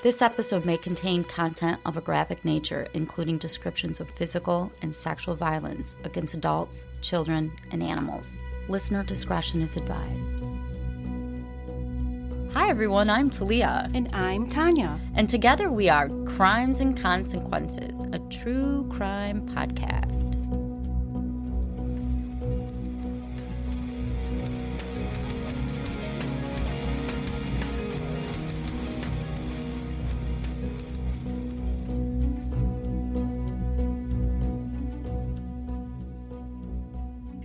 This episode may contain content of a graphic nature, including descriptions of physical and sexual violence against adults, children, and animals. Listener discretion is advised. Hi everyone, I'm Talia. And I'm Tanya. And together we are Crimes and Consequences, a true crime podcast.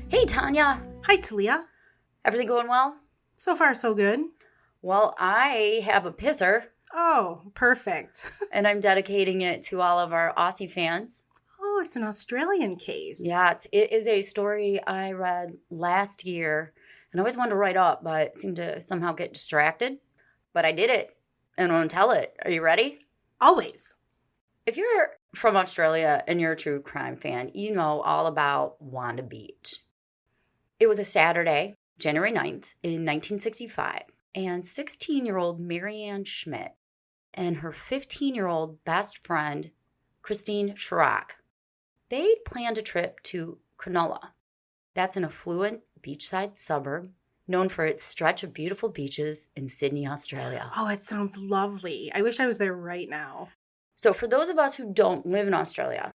Hey, Tanya. Hi, Talia. Everything going well? So far, so good. Well, I have a pisser, Oh, perfect. and I'm dedicating it to all of our Aussie fans. Oh, it's an Australian case. Yes, it is a story I read last year, and I always wanted to write up, but seemed to somehow get distracted. But I did it, and I'm going to tell it. Are you ready? Always. If you're from Australia and you're a true crime fan, you know all about Wanda Beach. It was a Saturday, January 9th, in 1965, and 16-year-old Marianne Schmidt and her 15-year-old best friend, Christine Sharrock, they'd planned a trip to Cronulla. That's an affluent beachside suburb known for its stretch of beautiful beaches in Sydney, Australia. Oh, it sounds lovely. I wish I was there right now. So for those of us who don't live in Australia,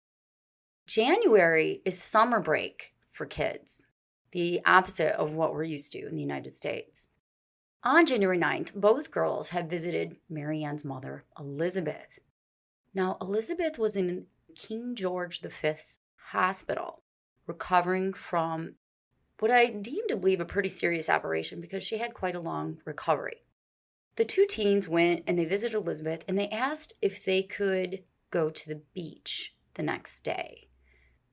January is summer break for kids. The opposite of what we're used to in the United States. On January 9th, both girls had visited Marianne's mother, Elizabeth. Now, Elizabeth was in King George V's hospital, recovering from what I deem to believe a pretty serious operation because she had quite a long recovery. The two teens went and they visited Elizabeth and they asked if they could go to the beach the next day.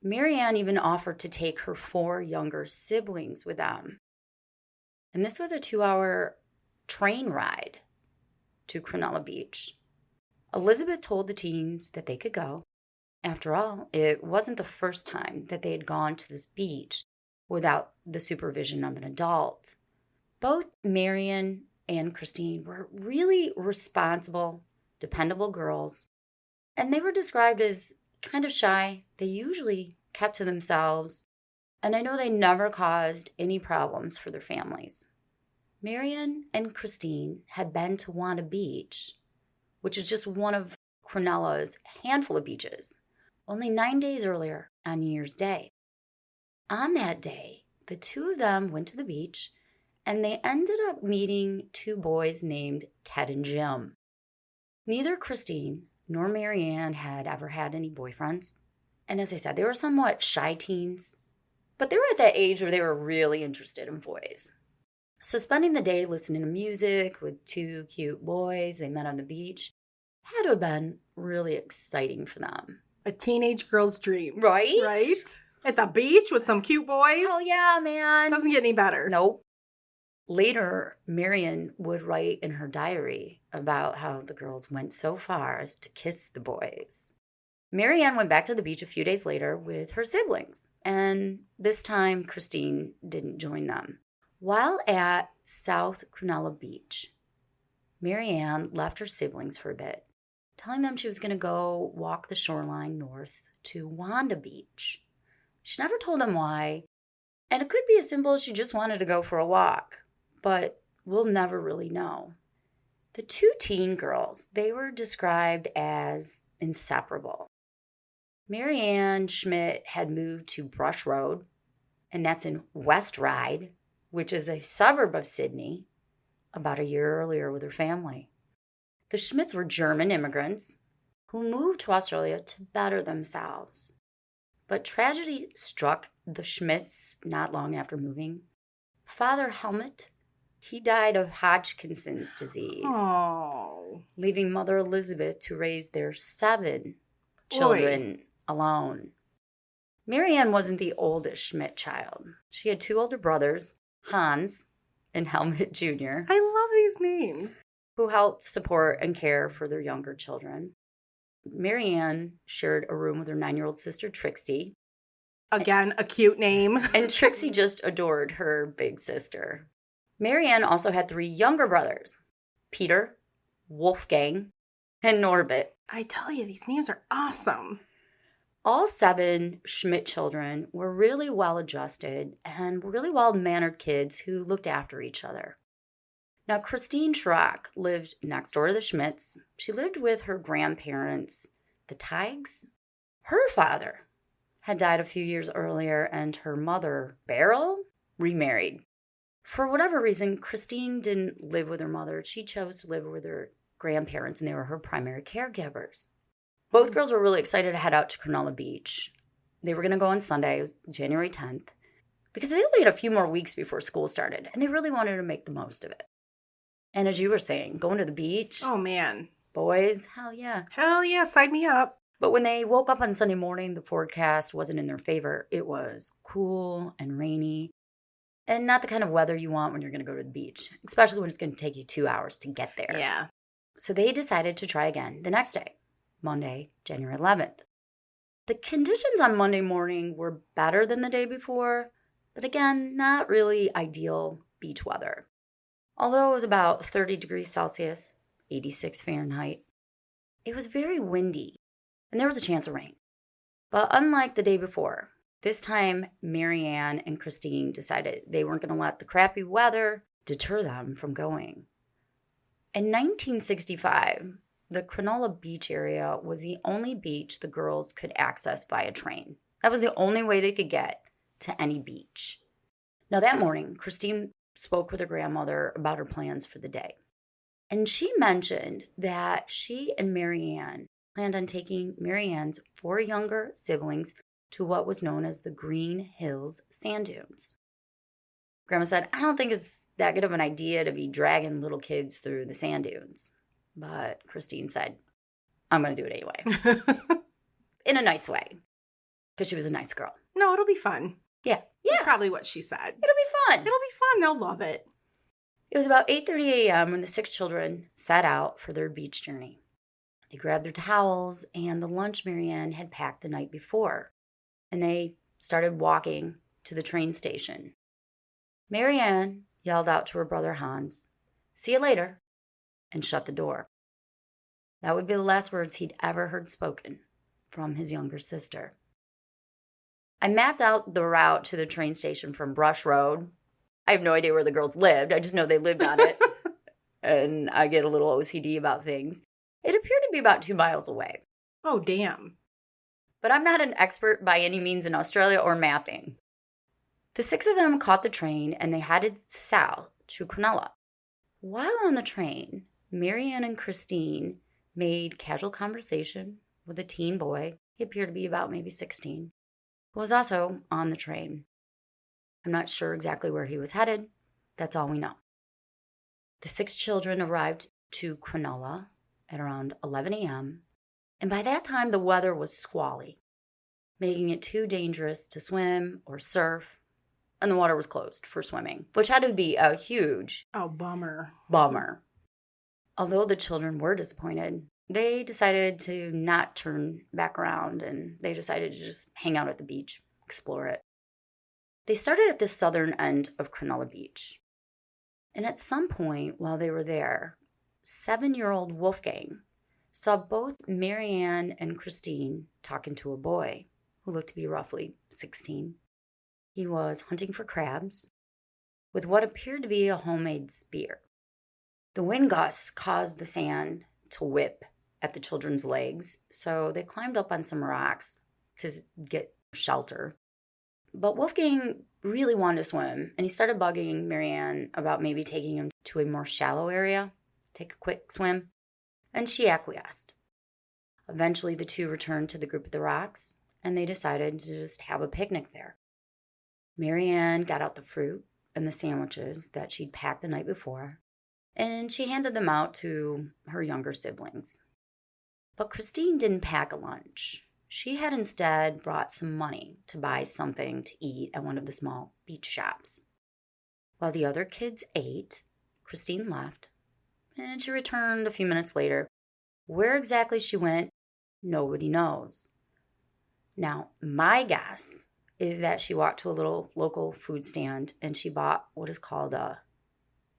Marianne even offered to take her 4 younger siblings with them. And this was a 2-hour train ride to Cronulla Beach. Elizabeth told the teens that they could go. After all, it wasn't the first time that they had gone to this beach without the supervision of an adult. Both Marianne and Christine were really responsible, dependable girls, and they were described as kind of shy. They usually kept to themselves, and I know they never caused any problems for their families. Marianne and Christine had been to Wanda Beach, which is just one of Cronulla's handful of beaches, only 9 days earlier on New Year's Day. On that day, the two of them went to the beach, and they ended up meeting 2 boys named Ted and Jim. Neither Christine nor Marianne had ever had any boyfriends. And as I said, they were somewhat shy teens, but they were at that age where they were really interested in boys. So spending the day listening to music with 2 cute boys they met on the beach had to have been really exciting for them. A teenage girl's dream. Right? Right? At the beach with some cute boys. Hell yeah, man. Doesn't get any better. Nope. Later, Marianne would write in her diary about how the girls went so far as to kiss the boys. Marianne went back to the beach a few days later with her siblings, and this time Christine didn't join them. While at South Cronulla Beach, Marianne left her siblings for a bit, telling them she was going to go walk the shoreline north to Wanda Beach. She never told them why, and it could be as simple as she just wanted to go for a walk. But we'll never really know. The 2 teen girls, they were described as inseparable. Marianne Schmidt had moved to Brush Road, and that's in West Ryde, which is a suburb of Sydney, about a year earlier with her family. The Schmidts were German immigrants who moved to Australia to better themselves. But tragedy struck the Schmidts not long after moving. Father Helmut, he died of Hodgkinson's disease, leaving Mother Elizabeth to raise their 7 children alone. Marianne wasn't the oldest Schmidt child. She had 2 older brothers, Hans and Helmut Jr., I love these names, who helped support and care for their younger children. Marianne shared a room with her 9-year-old sister, Trixie. Again, a cute name. And Trixie just adored her big sister. Marianne also had 3 younger brothers, Peter, Wolfgang, and Norbit. I tell you, these names are awesome. All 7 Schmidt children were really well-adjusted and really well-mannered kids who looked after each other. Now, Christine Sharrock lived next door to the Schmidts. She lived with her grandparents, the Teigs. Her father had died a few years earlier, and her mother, Beryl, remarried. For whatever reason, Christine didn't live with her mother. She chose to live with her grandparents, and they were her primary caregivers. Both girls were really excited to head out to West Beach. They were going to go on Sunday, it was January 10th, because they only had a few more weeks before school started, and they really wanted to make the most of it. And as you were saying, going to the beach. Oh, man. Boys, hell yeah. Hell yeah, sign me up. But when they woke up on Sunday morning, the forecast wasn't in their favor. It was cool and rainy, and not the kind of weather you want when you're going to go to the beach, especially when it's going to take you 2 hours to get there. Yeah. So they decided to try again the next day, Monday, January 11th. The conditions on Monday morning were better than the day before, but again, not really ideal beach weather. Although it was about 30 degrees Celsius, 86 Fahrenheit, it was very windy, and there was a chance of rain. But unlike the day before, this time Marianne and Christine decided they weren't going to let the crappy weather deter them from going. In 1965, the Cronulla Beach area was the only beach the girls could access via train. That was the only way they could get to any beach. Now that morning, Christine spoke with her grandmother about her plans for the day. And she mentioned that she and Marianne planned on taking Marianne's 4 younger siblings to what was known as the Green Hills Sand Dunes. Grandma said, I don't think it's that good of an idea to be dragging little kids through the sand dunes. But Christine said, I'm going to do it anyway. In a nice way. Because she was a nice girl. No, it'll be fun. Yeah. That's probably what she said. It'll be fun. It'll be fun. They'll love it. It was about 8:30 a.m. when the 6 children set out for their beach journey. They grabbed their towels and the lunch Marianne had packed the night before. And they started walking to the train station. Marianne yelled out to her brother Hans, see you later, and shut the door. That would be the last words he'd ever heard spoken from his younger sister. I mapped out the route to the train station from Brush Road. I have no idea where the girls lived. I just know they lived on it. And I get a little OCD about things. It appeared to be about 2 miles away. Oh, damn. But I'm not an expert by any means in Australia or mapping. The 6 of them caught the train and they headed south to Cronulla. While on the train, Marianne and Christine made casual conversation with a teen boy. He appeared to be about maybe 16, who was also on the train. I'm not sure exactly where he was headed. That's all we know. The 6 children arrived to Cronulla at around 11 a.m., and by that time the weather was squally, making it too dangerous to swim or surf, and the water was closed for swimming, which had to be a huge bummer. Although the children were disappointed, they decided to not turn back around, and they decided to just hang out at the beach, explore it. They started at the southern end of Cronulla Beach. And at some point while they were there, 7-year-old Wolfgang saw both Marianne and Christine talking to a boy who looked to be roughly 16. He was hunting for crabs with what appeared to be a homemade spear. The wind gusts caused the sand to whip at the children's legs, so they climbed up on some rocks to get shelter. But Wolfgang really wanted to swim, and he started bugging Marianne about maybe taking him to a more shallow area, take a quick swim, and she acquiesced. Eventually, the 2 returned to the group at the rocks, and they decided to just have a picnic there. Marianne got out the fruit and the sandwiches that she'd packed the night before, and she handed them out to her younger siblings. But Christine didn't pack a lunch. She had instead brought some money to buy something to eat at one of the small beach shops. While the other kids ate, Christine left, and she returned a few minutes later. Where exactly she went, nobody knows. Now, my guess is that she walked to a little local food stand and she bought what is called a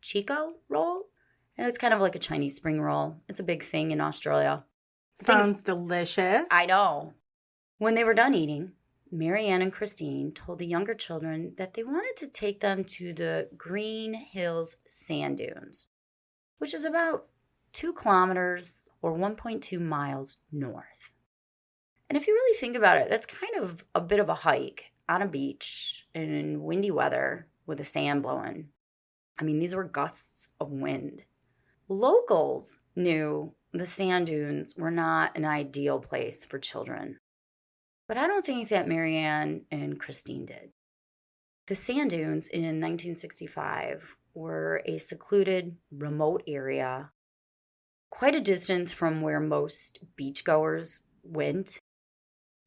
Chico roll, And it's kind of like a Chinese spring roll. It's a big thing in Australia. Sounds delicious. I know. When they were done eating, Marianne and Christine told the younger children that they wanted to take them to the Green Hills sand dunes, which is about 2 kilometers or 1.2 miles north. And if you really think about it, that's kind of a bit of a hike on a beach in windy weather with the sand blowing. I mean, these were gusts of wind. Locals knew the sand dunes were not an ideal place for children. But I don't think that Marianne and Christine did. The sand dunes in 1965 were a secluded, remote area, quite a distance from where most beachgoers went.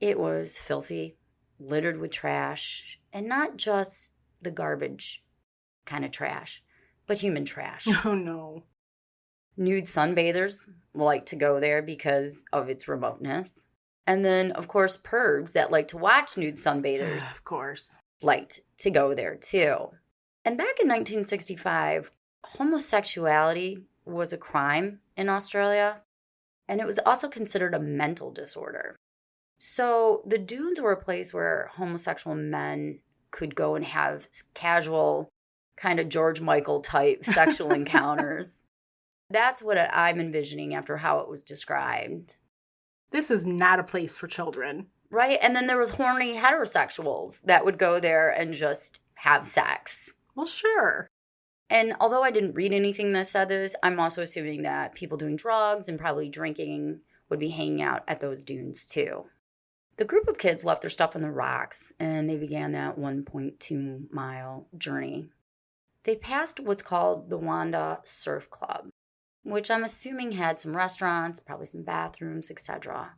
It was filthy, littered with trash, and not just the garbage kind of trash, but human trash. Oh, no. Nude sunbathers like to go there because of its remoteness. And then, of course, pervs that like to watch nude sunbathers Of course. liked to go there too. And back in 1965, homosexuality was a crime in Australia, and it was also considered a mental disorder. So the dunes were a place where homosexual men could go and have casual, kind of George Michael type sexual encounters. That's what I'm envisioning after how it was described. This is not a place for children. Right? And then there was horny heterosexuals that would go there and just have sex. Well, sure. And although I didn't read anything that said this, I'm also assuming that people doing drugs and probably drinking would be hanging out at those dunes too. The group of kids left their stuff on the rocks and they began that 1.2 mile journey. They passed what's called the Wanda Surf Club, which I'm assuming had some restaurants, probably some bathrooms, etc.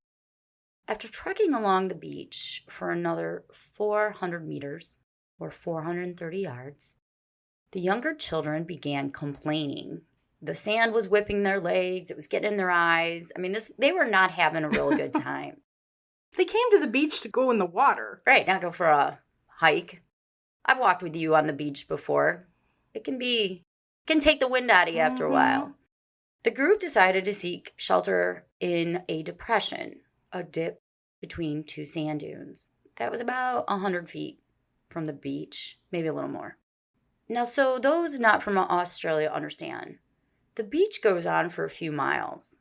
After trekking along the beach for another 400 meters, or 430 yards, the younger children began complaining. The sand was whipping their legs, it was getting in their eyes. I mean, they were not having a real good time. They came to the beach to go in the water. Right, not go for a hike. I've walked with you on the beach before. It can take the wind out of you after a while. The group decided to seek shelter in a depression, a dip between 2 sand dunes. That was about 100 feet from the beach, maybe a little more. Now, so those not from Australia understand, the beach goes on for a few miles.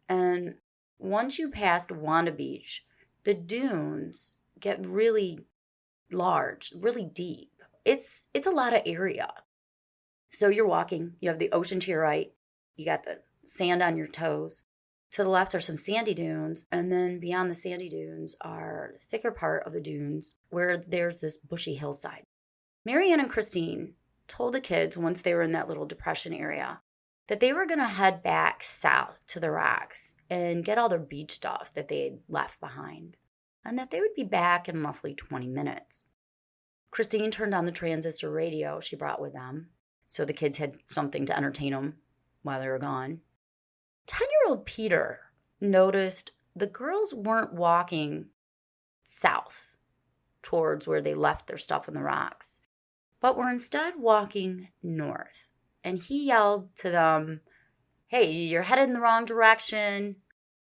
And once you passed Wanda Beach, the dunes get really large, really deep. It's a lot of area. So you're walking, you have the ocean to your right, you got the sand on your toes. To the left are some sandy dunes, and then beyond the sandy dunes are the thicker part of the dunes where there's this bushy hillside. Marianne and Christine told the kids once they were in that little depression area that they were going to head back south to the rocks and get all their beach stuff that they had left behind, and that they would be back in roughly 20 minutes. Christine turned on the transistor radio she brought with them, so the kids had something to entertain them while they were gone. 10-year-old Peter noticed the girls weren't walking south towards where they left their stuff on the rocks, but were instead walking north. And he yelled to them, "Hey, you're headed in the wrong direction."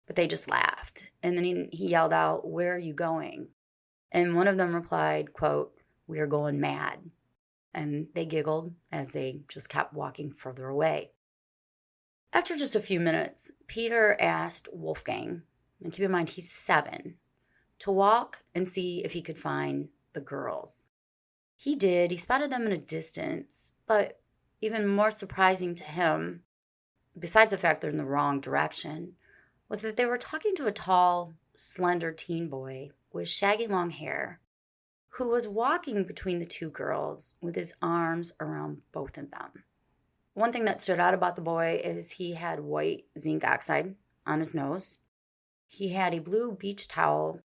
But they just laughed. And then he yelled out, "Where are you going?" And one of them replied, quote, "We are going mad." And they giggled as they just kept walking further away. After just a few minutes, Peter asked Wolfgang, and keep in mind he's 7, to walk and see if he could find the girls. He did. He spotted them in a distance, but even more surprising to him, besides the fact they're in the wrong direction, was that they were talking to a tall, slender teen boy with shaggy long hair who was walking between the 2 girls with his arms around both of them. One thing that stood out about the boy is he had white zinc oxide on his nose. He had a blue beach towel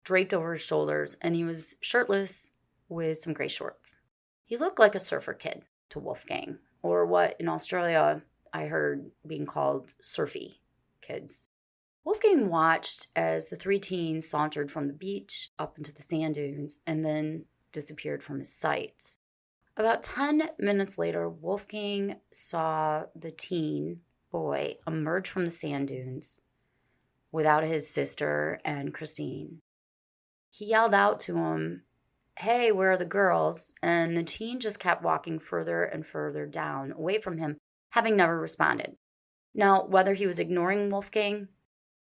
draped over his shoulders, and he was shirtless with some gray shorts. He looked like a surfer kid to Wolfgang, or what in Australia I heard being called surfy kids. Wolfgang watched as the 3 teens sauntered from the beach up into the sand dunes and then disappeared from his sight. About 10 minutes later, Wolfgang saw the teen boy emerge from the sand dunes without his sister and Christine. He yelled out to him, "Hey, where are the girls?" And the teen just kept walking further and further down, away from him, having never responded. Now, whether he was ignoring Wolfgang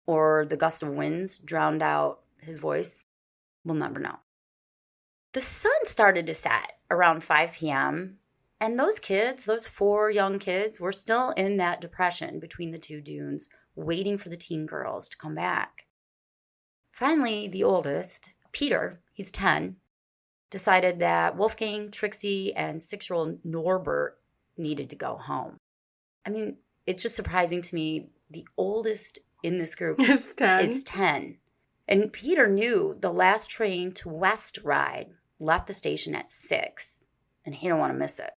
or the gust of winds drowned out his voice, we'll never know. The sun started to set around 5 p.m., and those kids, those 4 young kids, were still in that depression between the 2 dunes, waiting for the teen girls to come back. Finally, the oldest, Peter, he's 10, decided that Wolfgang, Trixie, and 6-year-old Norbert needed to go home. I mean, it's just surprising to me the oldest in this group Is 10. is 10. And Peter knew the last train to West Ryde left the station at 6, and he didn't want to miss it.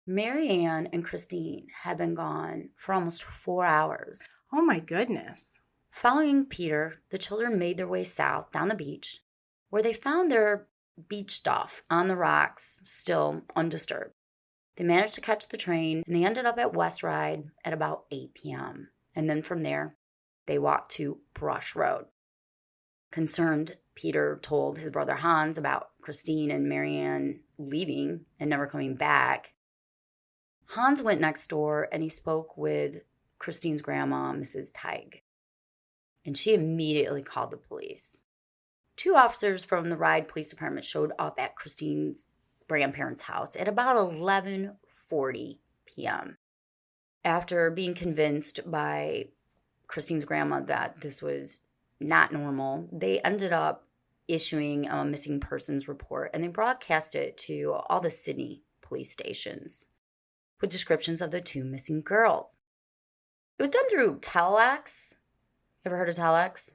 Marianne and Christine had been gone for almost 4 hours. Oh my goodness. Following Peter, the children made their way south down the beach, where they found their beach stuff on the rocks, still undisturbed. They managed to catch the train, and they ended up at West Ryde at about 8 p.m. And then from there, they walked to Brush Road. Concerned, Peter told his brother Hans about Christine and Marianne leaving and never coming back. Hans went next door and he spoke with Christine's grandma, Mrs. Teig. And she immediately called the police. 2 officers from the Ryde Police Department showed up at Christine's grandparents' house at about 11:40 p.m. After being convinced by Christine's grandma that this was not normal, they ended up issuing a missing persons report, and they broadcast it to all the Sydney police stations with descriptions of the 2 missing girls. It was done through telex. Ever heard of telex?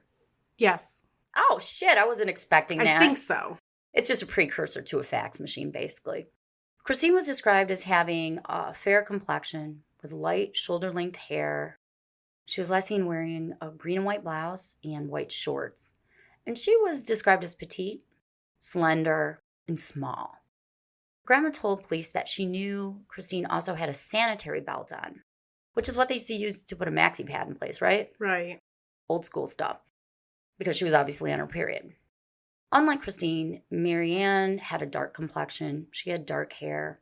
Yes. Oh, shit, I wasn't expecting that. I think so. It's just a precursor to a fax machine, basically. Christine was described as having a fair complexion with light shoulder-length hair. She was last seen wearing a green and white blouse and white shorts. And she was described as petite, slender, and small. Grandma told police that she knew Christine also had a sanitary belt on, which is what they used to use to put a maxi pad in place, right? Right. Old school stuff, because she was obviously on her period. Unlike Christine, Marianne had a dark complexion. She had dark hair.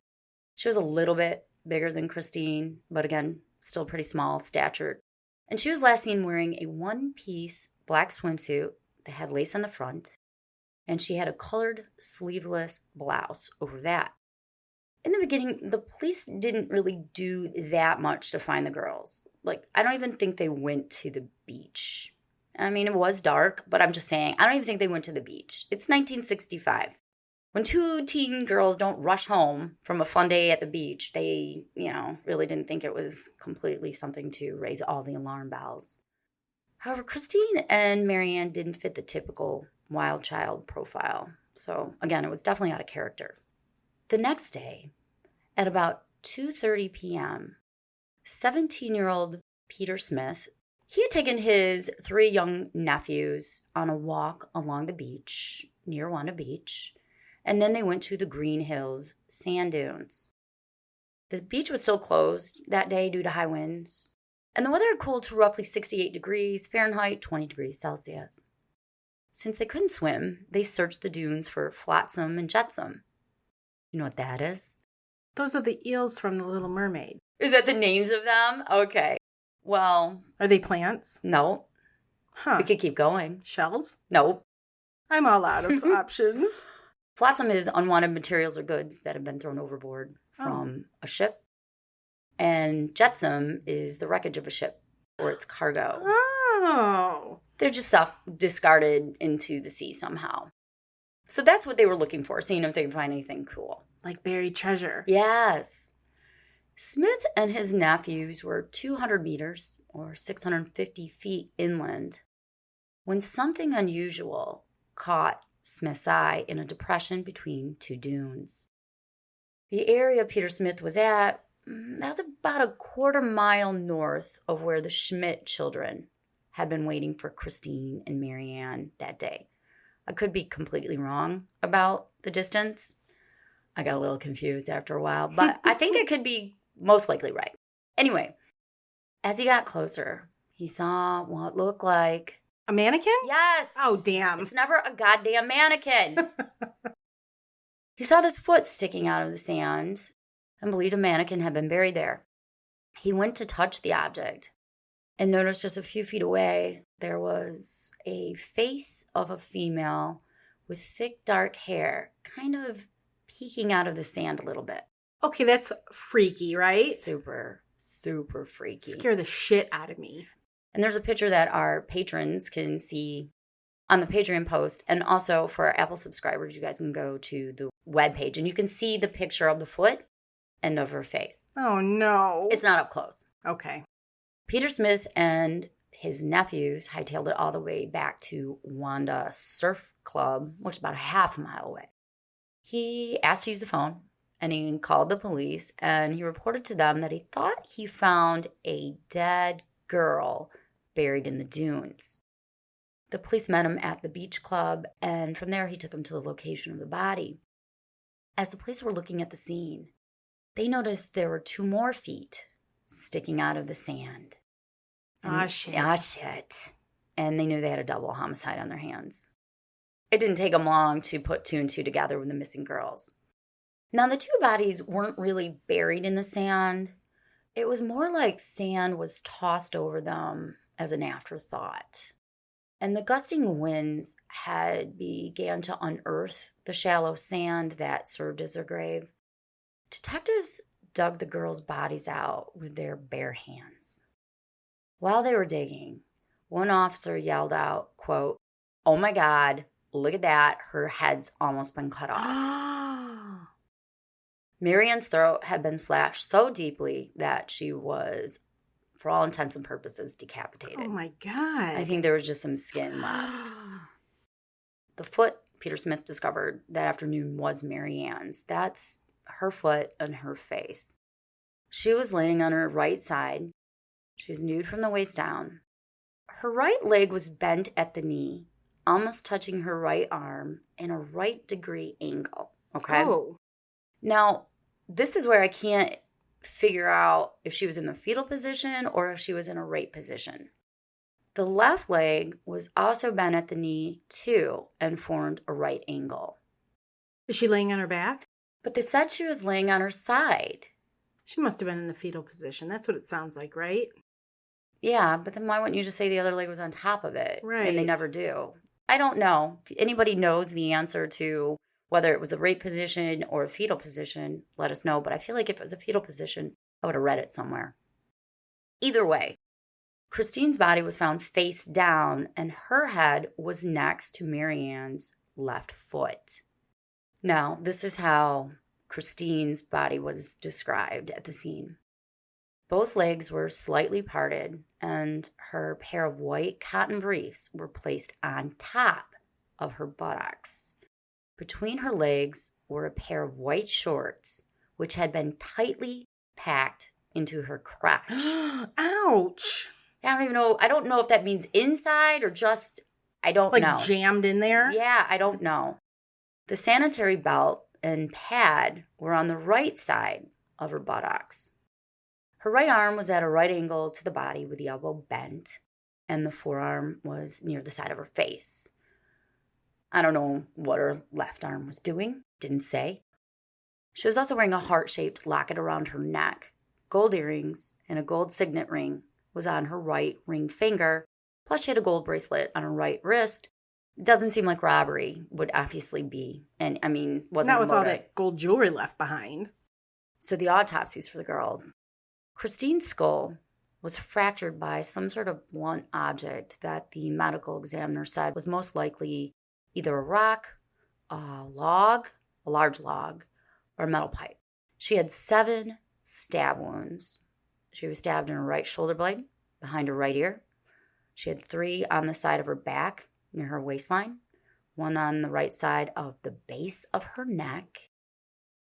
She was a little bit bigger than Christine, but again, still pretty small, statured. And she was last seen wearing a one-piece black swimsuit that had lace on the front, and she had a colored sleeveless blouse over that. In the beginning, the police didn't really do that much to find the girls. I don't even think they went to the beach. I mean, it was dark, but I'm just saying, I don't even think they went to the beach. It's 1965. When 2 teen girls don't rush home from a fun day at the beach, they, really didn't think it was completely something to raise all the alarm bells. However, Christine and Marianne didn't fit the typical wild child profile. So, again, it was definitely out of character. The next day, at about 2:30 p.m., 17-year-old Peter Smith, he had taken his 3 young nephews on a walk along the beach near Wanda Beach, and then they went to the Green Hills sand dunes. The beach was still closed that day due to high winds, and the weather had cooled to roughly 68 degrees Fahrenheit, 20 degrees Celsius. Since they couldn't swim, they searched the dunes for flotsam and jetsam. You know what that is? Those are the eels from The Little Mermaid. Is that the names of them? Okay. Well. Are they plants? No. Huh. We could keep going. Shells? Nope. I'm all out of options. Flotsam is unwanted materials or goods that have been thrown overboard from a ship. And jetsam is the wreckage of a ship or its cargo. Oh. They're just stuff discarded into the sea somehow. So that's what they were looking for, seeing if they could find anything cool. Like buried treasure. Yes. Smith and his nephews were 200 meters or 650 feet inland when something unusual caught Smith's eye in a depression between 2 dunes. The area Peter Smith was at, that was about a quarter-mile north of where the Schmidt children had been waiting for Christine and Marianne that day. I could be completely wrong about the distance, I got a little confused after a while, but I think it could be most likely right. Anyway, as he got closer, he saw what looked like... A mannequin? Yes! Oh, damn. It's never a goddamn mannequin. He saw this foot sticking out of the sand and believed a mannequin had been buried there. He went to touch the object and noticed just a few feet away there was a face of a female with thick dark hair, kind of peeking out of the sand a little bit. Okay, that's freaky, right? Super, super freaky. Scare the shit out of me. And there's a picture that our patrons can see on the Patreon post. And also for our Apple subscribers, you guys can go to the webpage and you can see the picture of the foot and of her face. Oh, no. It's not up close. Okay. Peter Smith and his nephews hightailed it all the way back to Wanda Surf Club, which is about a half a mile away. He asked to use the phone, and he called the police, and he reported to them that he thought he found a dead girl buried in the dunes. The police met him at the beach club, and from there he took him to the location of the body. As the police were looking at the scene, they noticed there were 2 more feet sticking out of the sand. Shit. Shit. And they knew they had a double homicide on their hands. It didn't take them long to put 2 and 2 together with the missing girls. Now, the 2 bodies weren't really buried in the sand. It was more like sand was tossed over them as an afterthought. And the gusting winds had began to unearth the shallow sand that served as their grave. Detectives dug the girls' bodies out with their bare hands. While they were digging, one officer yelled out, quote, "Oh my God, look at that. Her head's almost been cut off." Marianne's throat had been slashed so deeply that she was, for all intents and purposes, decapitated. Oh my God. I think there was just some skin left. The foot Peter Smith discovered that afternoon was Marianne's. That's her foot and her face. She was laying on her right side. She was nude from the waist down. Her right leg was bent at the knee, almost touching her right arm in a right degree angle. Okay? Oh. Now, this is where I can't figure out if she was in the fetal position or if she was in a rape position. The left leg was also bent at the knee, too, and formed a right angle. Is she laying on her back? But they said she was laying on her side. She must have been in the fetal position. That's what it sounds like, right? Yeah, but then why wouldn't you just say the other leg was on top of it? Right. And they never do. I don't know. If anybody knows the answer to whether it was a rape position or a fetal position, let us know. But I feel like if it was a fetal position, I would have read it somewhere. Either way, Christine's body was found face down, and her head was next to Marianne's left foot. Now, this is how Christine's body was described at the scene. Both legs were slightly parted, and her pair of white cotton briefs were placed on top of her buttocks. Between her legs were a pair of white shorts, which had been tightly packed into her crotch. Ouch. I don't know if that means inside or just, I don't know. Like jammed in there? Yeah, I don't know. The sanitary belt and pad were on the right side of her buttocks. Her right arm was at a right angle to the body with the elbow bent, and the forearm was near the side of her face. I don't know what her left arm was doing, didn't say. She was also wearing a heart-shaped locket around her neck. Gold earrings and a gold signet ring was on her right ring finger, plus she had a gold bracelet on her right wrist. It doesn't seem like robbery would obviously be, and wasn't Not with a all motive. that gold jewelry left behind. So the autopsies for the girls. Christine's skull was fractured by some sort of blunt object that the medical examiner said was most likely either a rock, a large log, or a metal pipe. She had 7 stab wounds. She was stabbed in her right shoulder blade, behind her right ear. She had 3 on the side of her back, near her waistline, 1 on the right side of the base of her neck,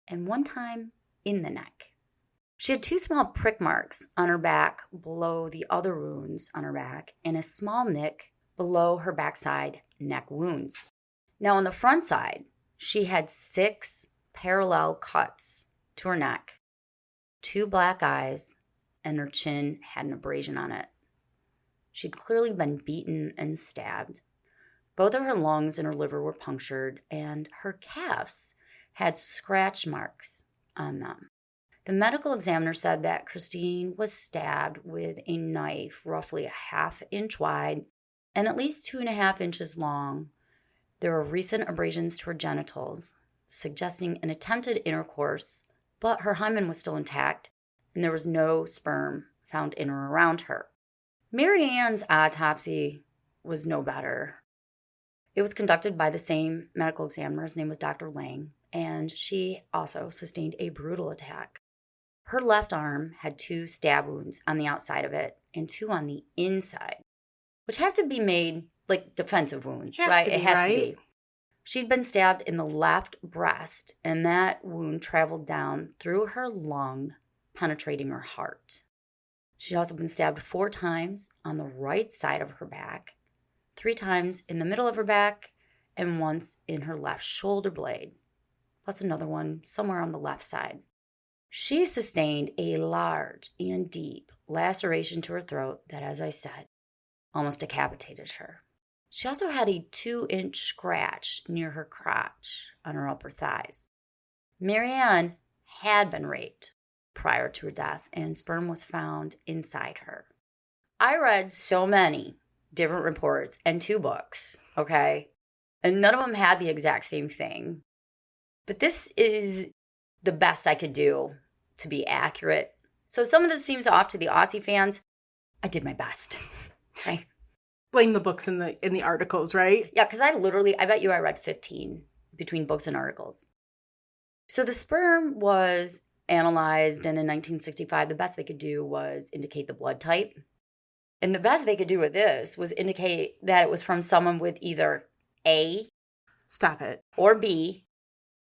and 1 time in the neck. She had 2 small prick marks on her back below the other wounds on her back, and a small nick below her backside neck wounds. Now on the front side, she had 6 parallel cuts to her neck, 2 black eyes, and her chin had an abrasion on it. She'd clearly been beaten and stabbed. Both of her lungs and her liver were punctured, and her calves had scratch marks on them. The medical examiner said that Christine was stabbed with a knife roughly a ½ inch wide and at least 2.5 inches long. There were recent abrasions to her genitals, suggesting an attempted intercourse, but her hymen was still intact, and there was no sperm found in or around her. Marianne's autopsy was no better. It was conducted by the same medical examiner. His name was Dr. Lang, and she also sustained a brutal attack. Her left arm had 2 stab wounds on the outside of it and 2 on the inside, which have to be made like defensive wounds, right? It has to be. She'd been stabbed in the left breast, and that wound traveled down through her lung, penetrating her heart. She'd also been stabbed 4 times on the right side of her back, 3 times in the middle of her back, and once in her left shoulder blade, plus another one somewhere on the left side. She sustained a large and deep laceration to her throat that, as I said, almost decapitated her. She also had a 2-inch scratch near her crotch on her upper thighs. Marianne had been raped prior to her death, and sperm was found inside her. I read so many different reports and 2 books, okay? And none of them had the exact same thing. But this is the best I could do to be accurate. So some of this seems off to the Aussie fans. I did my best, okay? Blame the books in the articles, right? Yeah, because I bet you I read 15 between books and articles. So the sperm was analyzed, and in 1965, the best they could do was indicate the blood type. And the best they could do with this was indicate that it was from someone with either A. Stop it. Or B.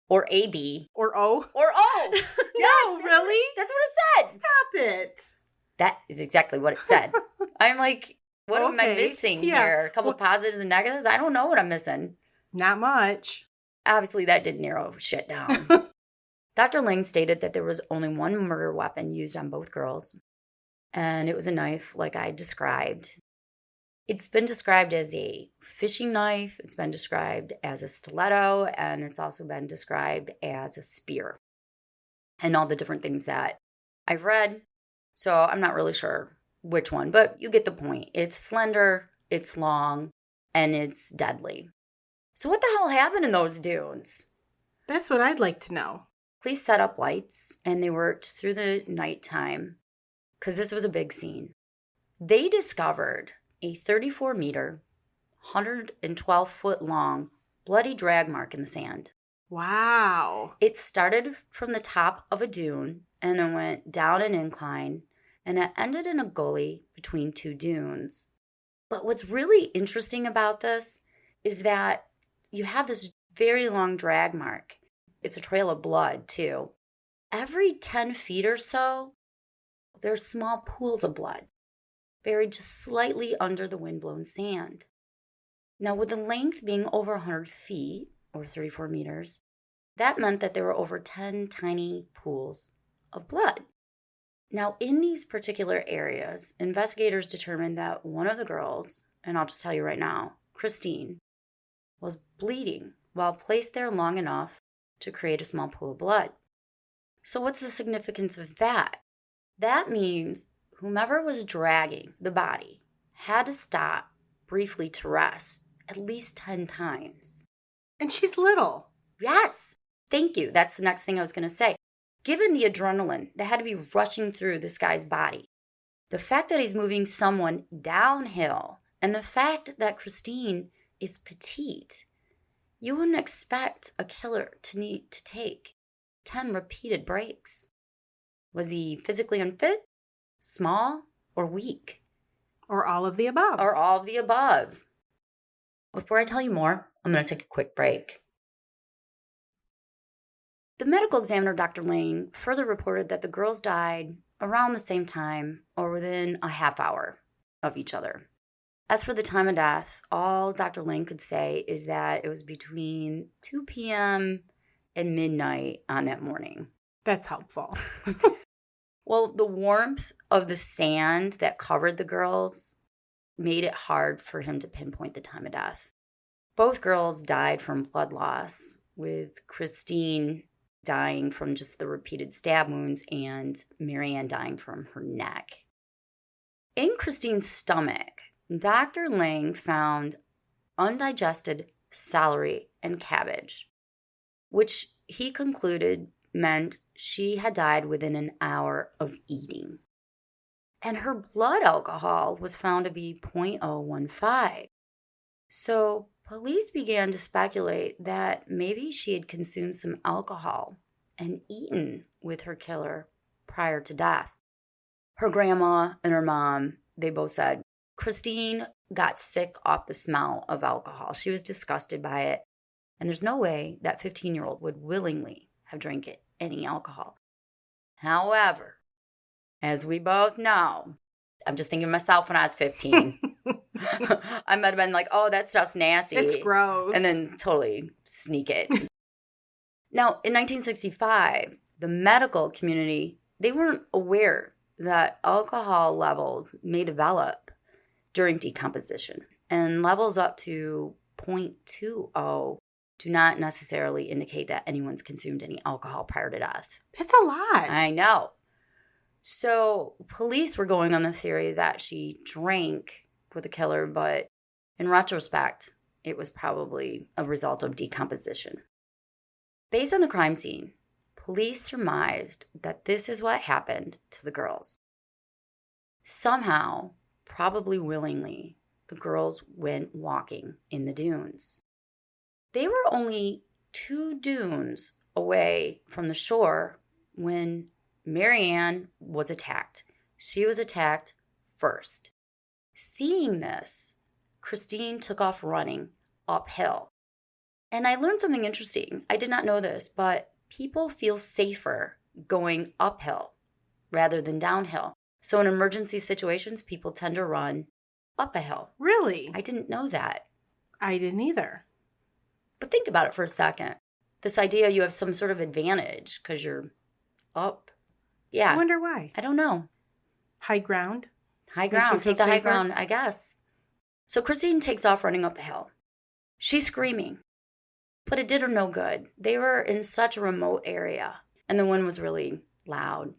Or AB. Or O. Or O. No, really? That's what it said. Stop it. That is exactly what it said. I'm like, what am I missing here? A couple positives and negatives? I don't know what I'm missing. Not much. Obviously, that did narrow shit down. Dr. Lang stated that there was only one murder weapon used on both girls, and it was a knife like I described. It's been described as a fishing knife, it's been described as a stiletto, and it's also been described as a spear. And all the different things that I've read, so I'm not really sure which one, but you get the point. It's slender, it's long, and it's deadly. So what the hell happened in those dunes? That's what I'd like to know. Police set up lights, and they worked through the nighttime, because this was a big scene. They discovered a 34-meter, 112-foot long, bloody drag mark in the sand. Wow. It started from the top of a dune, and it went down an incline, and it ended in a gully between 2 dunes. But what's really interesting about this is that you have this very long drag mark. It's a trail of blood, too. Every 10 feet or so, there's small pools of blood buried just slightly under the windblown sand. Now, with the length being over 100 feet, or 34 meters, that meant that there were over 10 tiny pools of blood. Now, in these particular areas, investigators determined that one of the girls, and I'll just tell you right now, Christine, was bleeding while placed there long enough to create a small pool of blood. So what's the significance of that? That means whomever was dragging the body had to stop briefly to rest at least 10 times. And she's little. Yes. Thank you. That's the next thing I was going to say. Given the adrenaline that had to be rushing through this guy's body, the fact that he's moving someone downhill, and the fact that Christine is petite, you wouldn't expect a killer to need to take 10 repeated breaks. Was he physically unfit, small, or weak? Or all of the above. Or all of the above. Before I tell you more, I'm going to take a quick break. The medical examiner, Dr. Lane, further reported that the girls died around the same time or within a half hour of each other. As for the time of death, all Dr. Lane could say is that it was between 2 p.m. and midnight on that morning. That's helpful. Well, the warmth of the sand that covered the girls made it hard for him to pinpoint the time of death. Both girls died from blood loss, with Christine dying from just the repeated stab wounds and Marianne dying from her neck. In Christine's stomach, Dr. Lang found undigested celery and cabbage, which he concluded meant she had died within an hour of eating. And her blood alcohol was found to be 0.015. So police began to speculate that maybe she had consumed some alcohol and eaten with her killer prior to death. Her grandma and her mom, they both said Christine got sick off the smell of alcohol. She was disgusted by it. And there's no way that 15-year-old would willingly have drank any alcohol. However, as we both know, I'm just thinking of myself when I was 15. I might have been like, oh, that stuff's nasty. It's gross. And then totally sneak it. Now, in 1965, the medical community, they weren't aware that alcohol levels may develop during decomposition. And levels up to 0.20 do not necessarily indicate that anyone's consumed any alcohol prior to death. That's a lot. I know. So police were going on the theory that she drank with a killer, but in retrospect, it was probably a result of decomposition. Based on the crime scene, police surmised that this is what happened to the girls. Somehow, probably willingly, the girls went walking in the dunes. They were only 2 dunes away from the shore when Marianne was attacked. She was attacked first. Seeing this, Christine took off running uphill. And I learned something interesting. I did not know this, but people feel safer going uphill rather than downhill. So in emergency situations, people tend to run up a hill. Really? I didn't know that. I didn't either. But think about it for a second. This idea you have some sort of advantage because you're up. Yeah. I wonder why. I don't know. High ground? High ground. Take the high ground, I guess. So Christine takes off running up the hill. She's screaming. But it did her no good. They were in such a remote area, and the wind was really loud.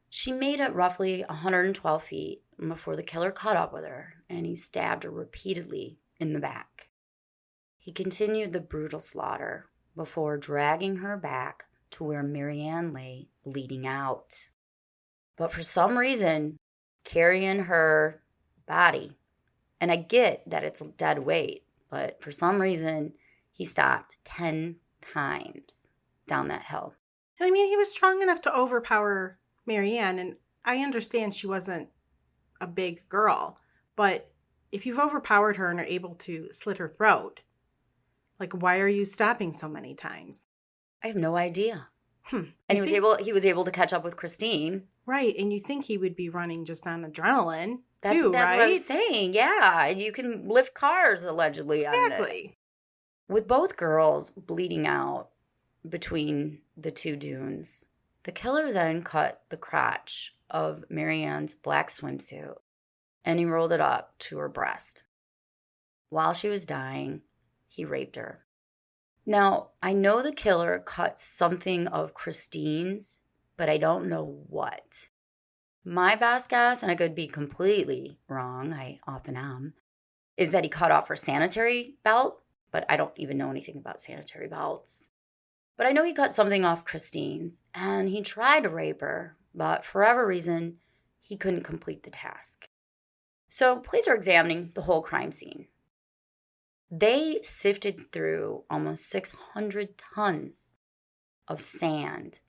She made it roughly 112 feet before the killer caught up with her, and he stabbed her repeatedly in the back. He continued the brutal slaughter before dragging her back to where Marianne lay bleeding out. But for some reason, carrying her body, and I get that it's a dead weight, but for some reason, he stopped 10 times down that hill. And I mean, he was strong enough to overpower Marianne, and I understand she wasn't a big girl, but if you've overpowered her and are able to slit her throat, like, why are you stopping so many times? I have no idea. And he was able to catch up with Christine. Right, and you think he would be running just on adrenaline, That's right? what I was saying. Yeah, you can lift cars, allegedly. Exactly. With both girls bleeding out between the 2 dunes, the killer then cut the crotch of Marianne's black swimsuit and he rolled it up to her breast. While she was dying, he raped her. Now, I know the killer cut something of Christine's, but I don't know what. My best guess, and I could be completely wrong, I often am, is that he cut off her sanitary belt, but I don't even know anything about sanitary belts. But I know he cut something off Christine's, and he tried to rape her, but for whatever reason, he couldn't complete the task. So police are examining the whole crime scene. They sifted through almost 600 tons of sand,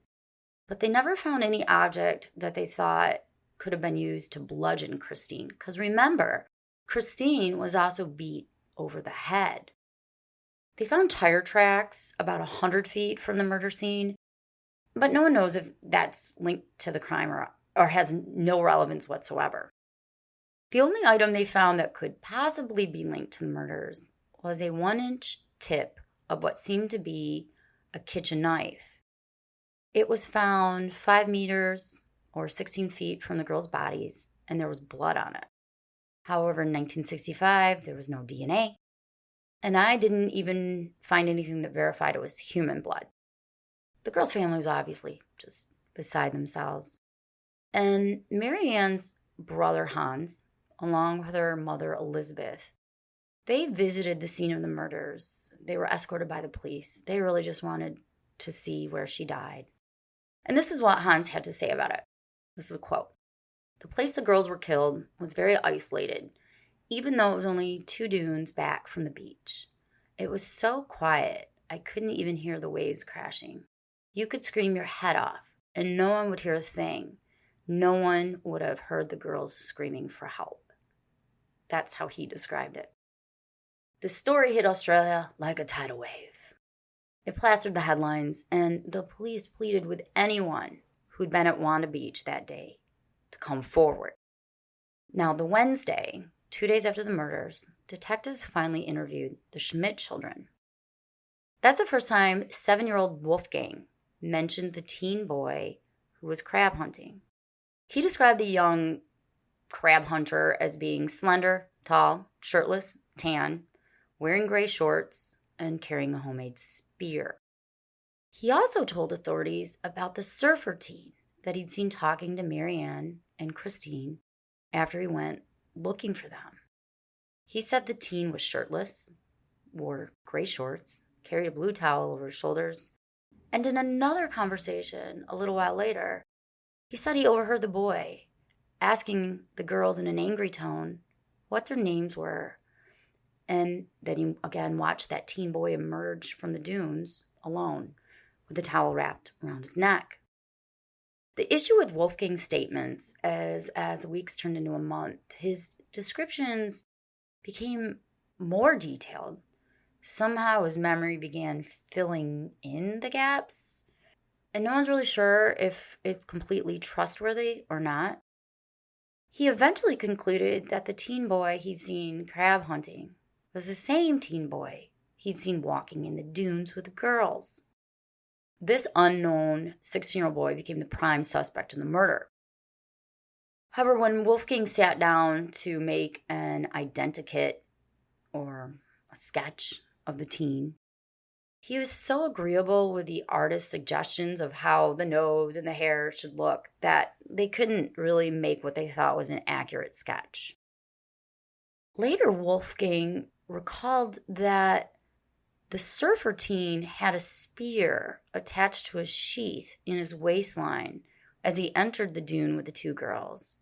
but they never found any object that they thought could have been used to bludgeon Christine. Because remember, Christine was also beat over the head. They found tire tracks about 100 feet from the murder scene, but no one knows if that's linked to the crime or has no relevance whatsoever. The only item they found that could possibly be linked to the murders was a 1-inch tip of what seemed to be a kitchen knife. It was found 5 meters or 16 feet from the girls' bodies, and there was blood on it. However, in 1965, there was no DNA, and I didn't even find anything that verified it was human blood. The girl's family was obviously just beside themselves. And Marianne's brother Hans, along with her mother Elizabeth, they visited the scene of the murders. They were escorted by the police. They really just wanted to see where she died. And this is what Hans had to say about it. This is a quote. "The place the girls were killed was very isolated, even though it was only 2 dunes back from the beach. It was so quiet, I couldn't even hear the waves crashing. You could scream your head off, and no one would hear a thing. No one would have heard the girls screaming for help." That's how he described it. The story hit Australia like a tidal wave. It plastered the headlines, and the police pleaded with anyone who'd been at Wanda Beach that day to come forward. Now, the Wednesday, 2 days after the murders, detectives finally interviewed the Schmidt children. That's the first time 7-year-old Wolfgang mentioned the teen boy who was crab hunting. He described the young crab hunter as being slender, tall, shirtless, tan, wearing gray shorts, and carrying a homemade spear. He also told authorities about the surfer teen that he'd seen talking to Marianne and Christine after he went looking for them. He said the teen was shirtless, wore gray shorts, carried a blue towel over his shoulders, and in another conversation a little while later, he said he overheard the boy asking the girls in an angry tone what their names were, and that he again watched that teen boy emerge from the dunes alone with a towel wrapped around his neck. The issue with Wolfgang's statements as the weeks turned into a month, his descriptions became more detailed. Somehow his memory began filling in the gaps, and no one's really sure if it's completely trustworthy or not. He eventually concluded that the teen boy he'd seen crab hunting was the same teen boy he'd seen walking in the dunes with the girls. This unknown 16-year-old boy became the prime suspect in the murder. However, when Wolfgang sat down to make an identikit or a sketch of the teen, he was so agreeable with the artist's suggestions of how the nose and the hair should look that they couldn't really make what they thought was an accurate sketch. Later, Wolfgang recalled that the surfer teen had a spear attached to a sheath in his waistline as he entered the dune with the 2 girls.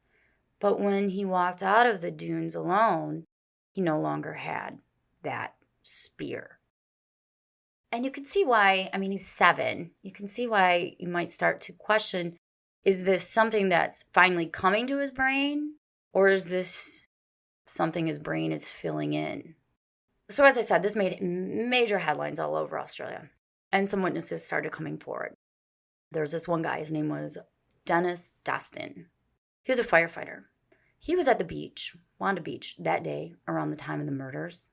But when he walked out of the dunes alone, he no longer had that spear. And you can see why, he's 7. You can see why you might start to question, is this something that's finally coming to his brain? Or is this something his brain is filling in? So as I said, this made major headlines all over Australia. And some witnesses started coming forward. There was this one guy, his name was Dennis Dustin. He was a firefighter. He was at the beach, Wanda Beach, that day around the time of the murders.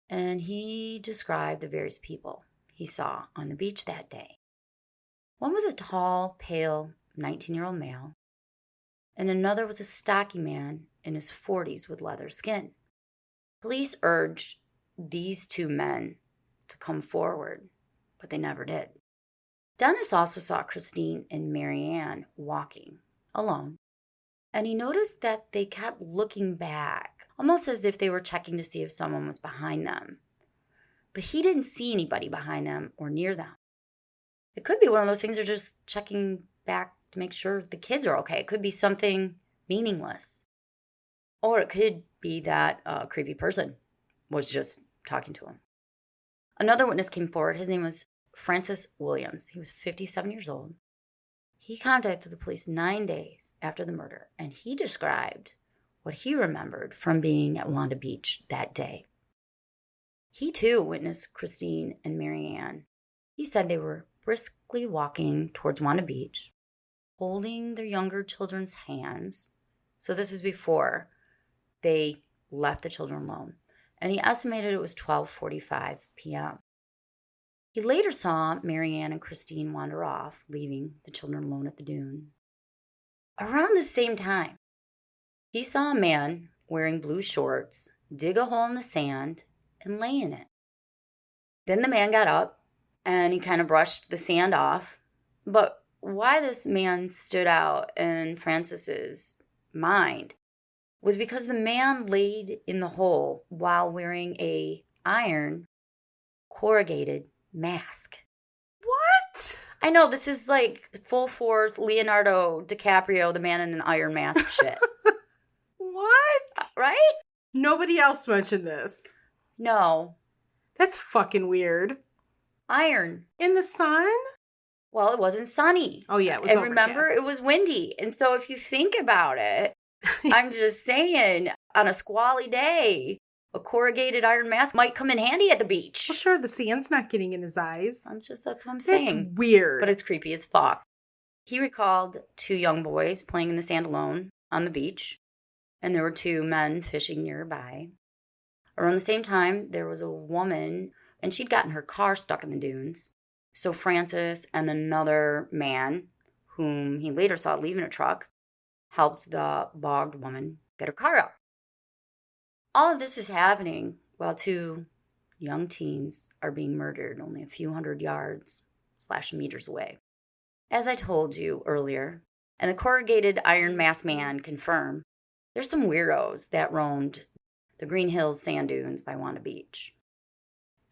And he described the various people he saw on the beach that day. One was a tall, pale, 19-year-old male, and another was a stocky man in his 40s with leather skin. Police urged these 2 men to come forward, but they never did. Dennis also saw Christine and Marianne walking alone, and he noticed that they kept looking back, almost as if they were checking to see if someone was behind them. But he didn't see anybody behind them or near them. It could be one of those things they're just checking back to make sure the kids are okay. It could be something meaningless. Or it could be that a creepy person was just talking to him. Another witness came forward. His name was Francis Williams. He was 57 years old. He contacted the police 9 days after the murder, and he described what he remembered from being at Wanda Beach that day. He too witnessed Christine and Marianne. He said they were briskly walking towards Wanda Beach, holding their younger children's hands. So this is before they left the children alone. And he estimated it was 12:45 p.m. He later saw Marianne and Christine wander off, leaving the children alone at the dune. Around the same time, he saw a man wearing blue shorts dig a hole in the sand and lay in it. Then the man got up and he kind of brushed the sand off. But why this man stood out in Francis's mind was because the man laid in the hole while wearing a iron corrugated mask. What? I know, this is like full force Leonardo DiCaprio, the man in an iron mask shit. What? Right? Nobody else mentioned this. No. That's fucking weird. Iron. In the sun? Well, it wasn't sunny. Oh, yeah, it was And overcast. remember, it was windy. And so if you think about it, I'm just saying, on a squally day, a corrugated iron mask might come in handy at the beach. Well, sure, the sand's not getting in his eyes. That's what I'm saying. That's weird. But it's creepy as fuck. He recalled 2 young boys playing in the sand alone on the beach, and there were 2 men fishing nearby. Around the same time, there was a woman, and she'd gotten her car stuck in the dunes. So Francis and another man, whom he later saw leaving a truck, helped the bogged woman get her car out. All of this is happening while 2 young teens are being murdered only a few hundred yards / meters away. As I told you earlier, and the corrugated iron masked man confirmed, there's some weirdos that roamed the Green Hills sand dunes by Wanda Beach.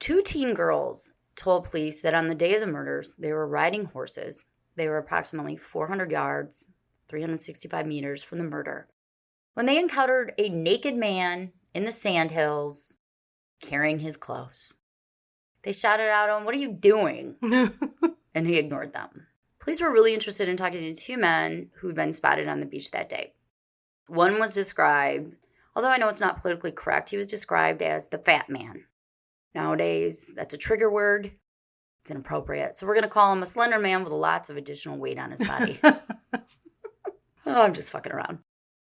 2 teen girls told police that on the day of the murders, they were riding horses. They were approximately 400 yards, 365 meters from the murder, when they encountered a naked man in the sandhills carrying his clothes. They shouted out at him, "What are you doing?" And he ignored them. Police were really interested in talking to 2 men who'd been spotted on the beach that day. One was described, although I know it's not politically correct, he was described as the fat man. Nowadays, that's a trigger word. It's inappropriate. So we're going to call him a slender man with lots of additional weight on his body. Oh, I'm just fucking around.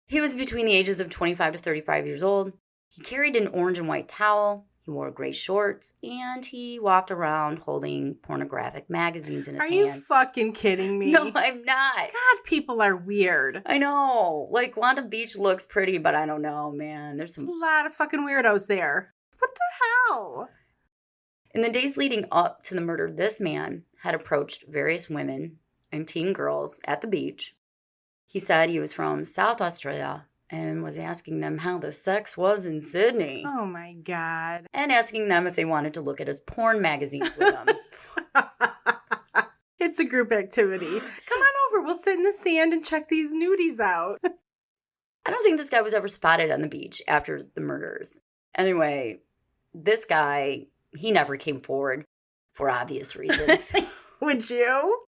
He was between the ages of 25 to 35 years old. He carried an orange and white towel. He wore gray shorts. And he walked around holding pornographic magazines in his hands. Are you fucking kidding me? No, I'm not. God, people are weird. I know. Like, Wanda Beach looks pretty, but I don't know, man. There's a lot of fucking weirdos there. What the hell? In the days leading up to the murder, this man had approached various women and teen girls at the beach. He said he was from South Australia and was asking them how the sex was in Sydney. Oh, my God. And asking them if they wanted to look at his porn magazines with him. It's a group activity. Come on over. We'll sit in the sand and check these nudies out. I don't think this guy was ever spotted on the beach after the murders. Anyway, this guy, he never came forward for obvious reasons. Would you?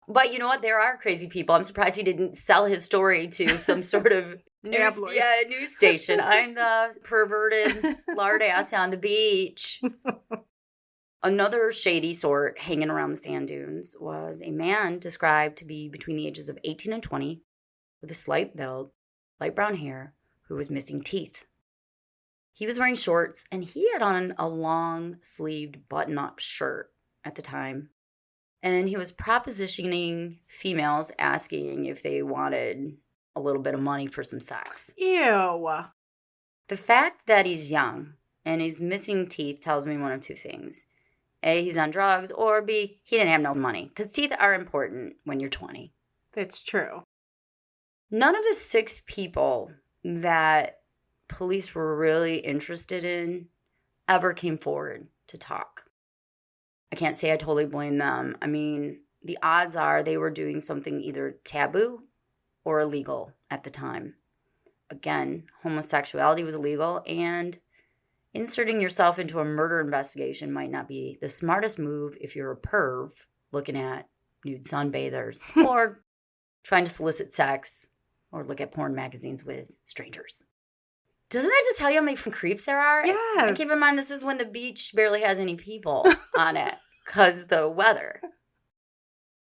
But you know what? There are crazy people. I'm surprised he didn't sell his story to some sort of news station. I'm the perverted lard ass on the beach. Another shady sort hanging around the sand dunes was a man described to be between the ages of 18 and 20 with a slight build, light brown hair, who was missing teeth. He was wearing shorts, and he had on a long-sleeved button-up shirt at the time. And he was propositioning females, asking if they wanted a little bit of money for some sex. Ew. The fact that he's young and he's missing teeth tells me one of 2 things. A, he's on drugs, or B, he didn't have no money. Because teeth are important when you're 20. That's true. None of the 6 people that police were really interested in ever came forward to talk. I can't say I totally blame them. I mean, the odds are they were doing something either taboo or illegal at the time. Again, homosexuality was illegal, and inserting yourself into a murder investigation might not be the smartest move if you're a perv looking at nude sunbathers or trying to solicit sex or look at porn magazines with strangers. Doesn't that just tell you how many creeps there are? Yes. And keep in mind, this is when the beach barely has any people on it because the weather.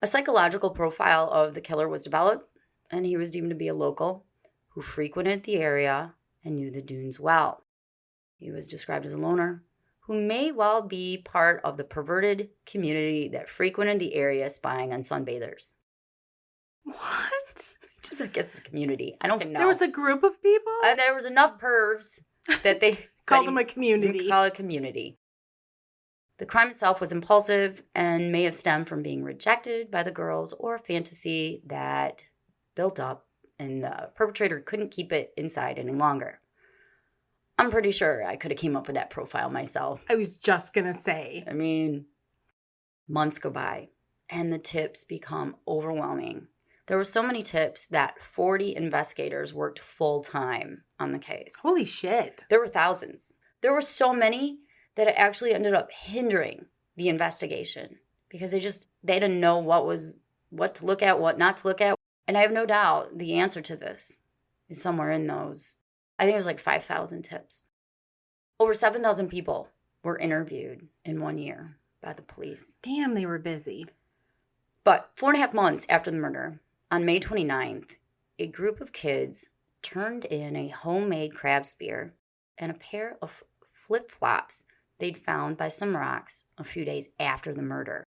A psychological profile of the killer was developed, and he was deemed to be a local who frequented the area and knew the dunes well. He was described as a loner who may well be part of the perverted community that frequented the area spying on sunbathers. What? Just, I guess, it's a community. I don't know. There was a group of people? There was enough pervs that they Called them a community. Call it a community. The crime itself was impulsive and may have stemmed from being rejected by the girls or a fantasy that built up and the perpetrator couldn't keep it inside any longer. I'm pretty sure I could have came up with that profile myself. I was just going to say. I mean, months go by and the tips become overwhelming. There were so many tips that 40 investigators worked full-time on the case. Holy shit. There were thousands. There were so many that it actually ended up hindering the investigation because they didn't know what to look at, what not to look at. And I have no doubt the answer to this is somewhere in those. I think it was like 5,000 tips. Over 7,000 people were interviewed in 1 year by the police. Damn, they were busy. But 4.5 months after the murder, on May 29th, a group of kids turned in a homemade crab spear and a pair of flip-flops they'd found by some rocks a few days after the murder.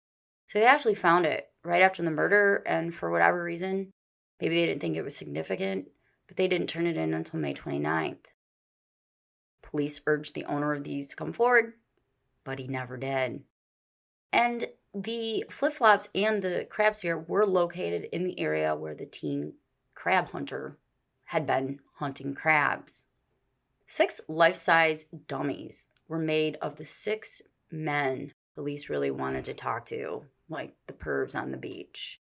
So they actually found it right after the murder, and for whatever reason, maybe they didn't think it was significant, but they didn't turn it in until May 29th. Police urged the owner of these to come forward, but he never did. And the flip-flops and the crab spear were located in the area where the teen crab hunter had been hunting crabs. 6 life-size dummies were made of the 6 men police really wanted to talk to, like the pervs on the beach.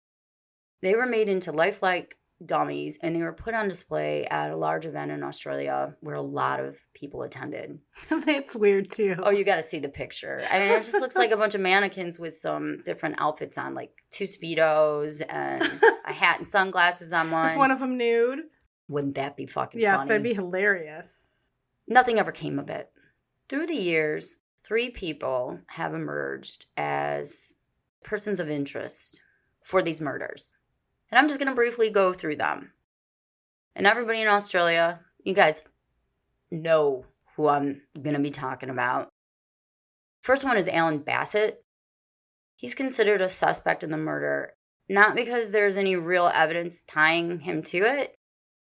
They were made into lifelike dummies, and they were put on display at a large event in Australia where a lot of people attended. That's weird, too. Oh, you got to see the picture. I mean, it just looks like a bunch of mannequins with some different outfits on, like 2 Speedos and a hat and sunglasses on one. Is one of them nude? Wouldn't that be fucking funny? Yes, that'd be hilarious. Nothing ever came of it. Through the years, 3 people have emerged as persons of interest for these murders. And I'm just going to briefly go through them. And everybody in Australia, you guys know who I'm going to be talking about. First one is Alan Bassett. He's considered a suspect in the murder, not because there's any real evidence tying him to it,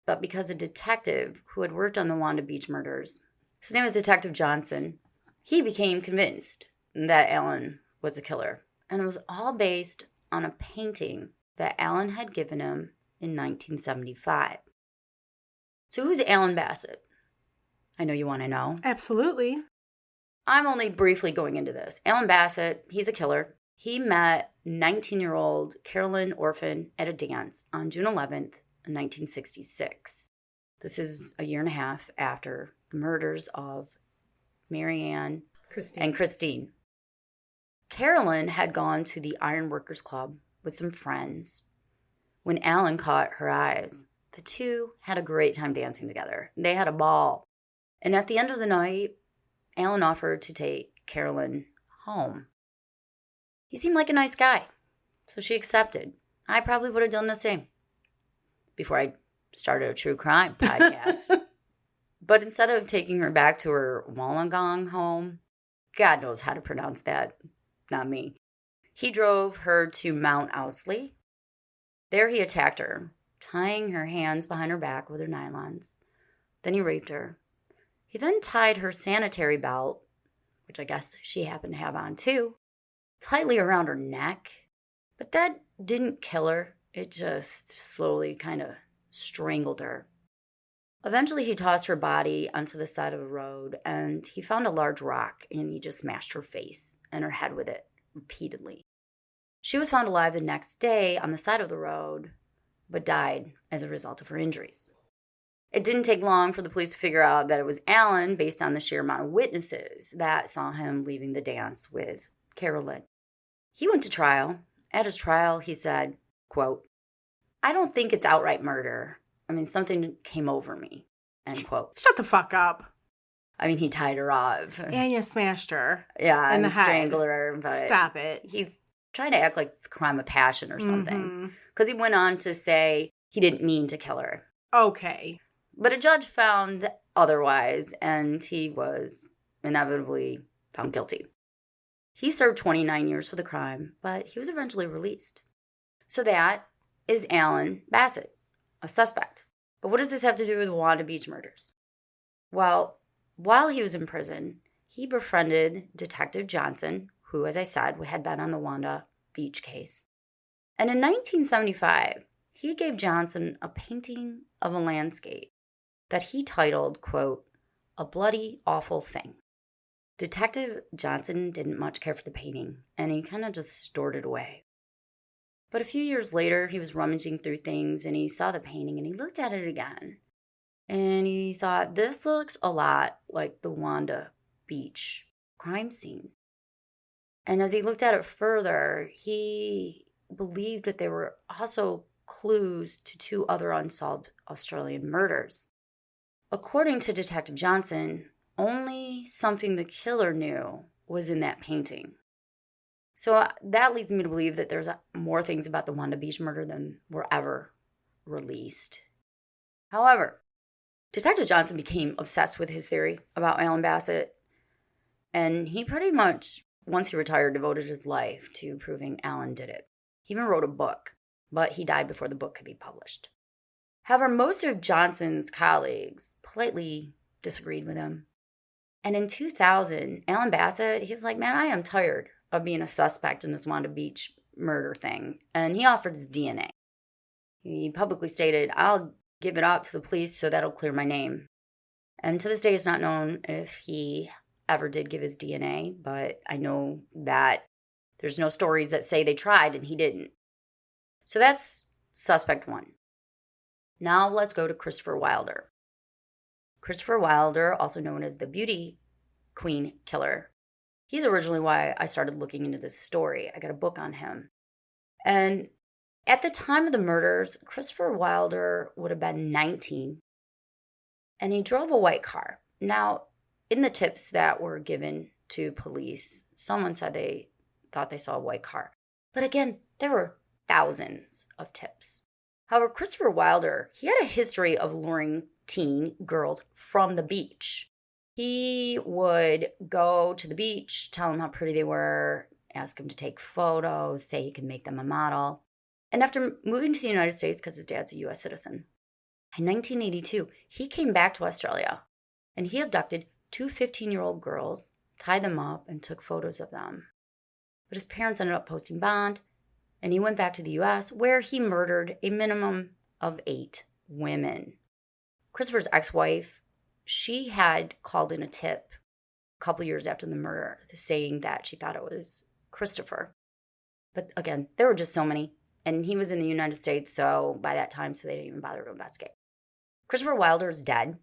but because a detective who had worked on the Wanda Beach murders, his name is Detective Johnson, he became convinced that Alan was a killer. And it was all based on a painting that Alan had given him in 1975. So who's Alan Bassett? I know you want to know. Absolutely. I'm only briefly going into this. Alan Bassett, he's a killer. He met 19-year-old Carolyn Orphan at a dance on June 11th, 1966. This is a year and a half after the murders of Marianne and Christine. Carolyn had gone to the Ironworkers Club with some friends. When Alan caught her eyes, the two had a great time dancing together. They had a ball. And at the end of the night, Alan offered to take Carolyn home. He seemed like a nice guy, so she accepted. I probably would have done the same before I started a true crime podcast. But instead of taking her back to her Wollongong home, God knows how to pronounce that, not me, he drove her to Mount Ousley. There he attacked her, tying her hands behind her back with her nylons. Then he raped her. He then tied her sanitary belt, which I guess she happened to have on too, tightly around her neck. But that didn't kill her. It just slowly kind of strangled her. Eventually, he tossed her body onto the side of a road, and he found a large rock, and he just smashed her face and her head with it repeatedly. She was found alive the next day on the side of the road, but died as a result of her injuries. It didn't take long for the police to figure out that it was Alan based on the sheer amount of witnesses that saw him leaving the dance with Carolyn. He went to trial. At his trial, he said, quote, "I don't think it's outright murder. I mean, something came over me," end quote. Shut the fuck up. I mean, he tied her up. And you smashed her. Yeah, in the and head. strangled her. But stop it. He's trying to act like it's a crime of passion or something. Because he went on to say he didn't mean to kill her. Okay. But a judge found otherwise, and he was inevitably found guilty. He served 29 years for the crime, but he was eventually released. So that is Alan Bassett, a suspect. But what does this have to do with the Wanda Beach murders? Well, while he was in prison, he befriended Detective Johnson, who, as I said, had been on the Wanda Beach case. And in 1975, he gave Johnson a painting of a landscape that he titled, quote, "A Bloody Awful Thing." Detective Johnson didn't much care for the painting, and he kind of just stored it away. But a few years later, he was rummaging through things, and he saw the painting, and he looked at it again. And he thought, this looks a lot like the Wanda Beach crime scene. And as he looked at it further, he believed that there were also clues to 2 other unsolved Australian murders. According to Detective Johnson, only something the killer knew was in that painting. So that leads me to believe that there's more things about the Wanda Beach murder than were ever released. However, Detective Johnson became obsessed with his theory about Alan Bassett, and he pretty much, once he retired, devoted his life to proving Alan did it. He even wrote a book, but he died before the book could be published. However, most of Johnson's colleagues politely disagreed with him. And in 2000, Alan Bassett, he was like, man, I am tired of being a suspect in this Wanda Beach murder thing. And he offered his DNA. He publicly stated, I'll give it out to the police so that'll clear my name. And to this day, it's not known if he ever did give his DNA, but I know that there's no stories that say they tried and he didn't. So that's suspect 1. Now let's go to Christopher Wilder. Christopher Wilder, also known as the Beauty Queen Killer. He's originally why I started looking into this story. I got a book on him. And at the time of the murders, Christopher Wilder would have been 19. And he drove a white car. Now, in the tips that were given to police, someone said they thought they saw a white car. But again, there were thousands of tips. However, Christopher Wilder, he had a history of luring teen girls from the beach. He would go to the beach, tell them how pretty they were, ask them to take photos, say he could make them a model. And after moving to the United States, because his dad's a U.S. citizen, in 1982, he came back to Australia and he abducted 2 15-year-old girls, tied them up, and took photos of them. But his parents ended up posting bond, and he went back to the U.S., where he murdered a minimum of 8 women. Christopher's ex-wife, she had called in a tip a couple years after the murder, saying that she thought it was Christopher. But again, there were just so many, and he was in the United States, so by that time, so they didn't even bother to investigate. Christopher Wilder is dead.